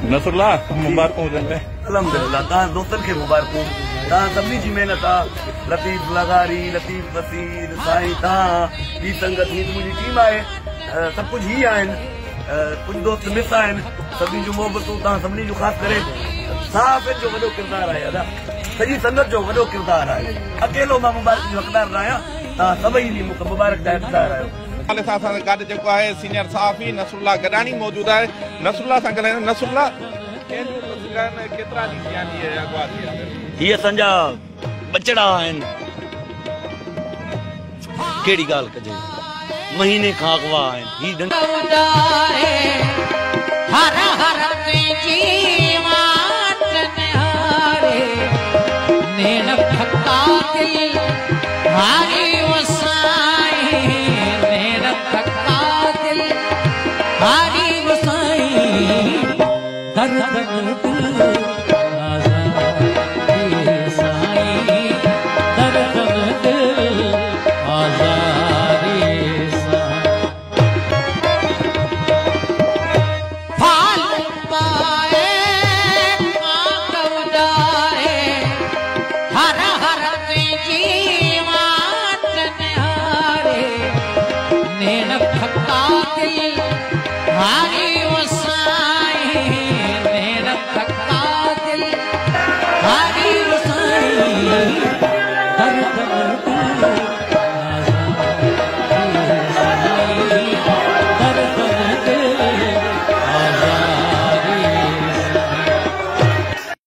Nasrallah मुबारक हुजनि। अल्हम्दुलिल्लाह तव्हां दोस्तनि खे मुबारकूं। तव्हां सभिनी जी महिनत आहे। लतीफ़ लगारी, लतीफ़ बसीर, साईं तव्हां ॿी संगत, ही मुंहिंजी टीम आहे। सभु कुझु ही आहिनि। कुझु दोस्त मिस आहिनि। सभिनी जूं मोहबतूं तव्हां सभिनी जूं ख़ासि करे साफ़ जो वॾो किरदारु आहे। अदा सॼी संगत जो वॾो किरदारु आहे। अकेलो मां मुबारक जो हक़दार न आहियां। तव्हां सभई मूंखे मुबारक जा हक़दार आहियो। गॾु जेको आहे सीनियर सहाफ़ी नसरुल्लाह गडानी मौजूद आहे। नसरुल्लाह सां ॻाल्हाईंदा। नसरुल्लाह केतिरा ॾींहं अॻुवाट हीअ असांजा बचड़ा आहिनि। कहिड़ी ॻाल्हि कजे, महीने खां अॻुवा आहिनि। हरी वसाई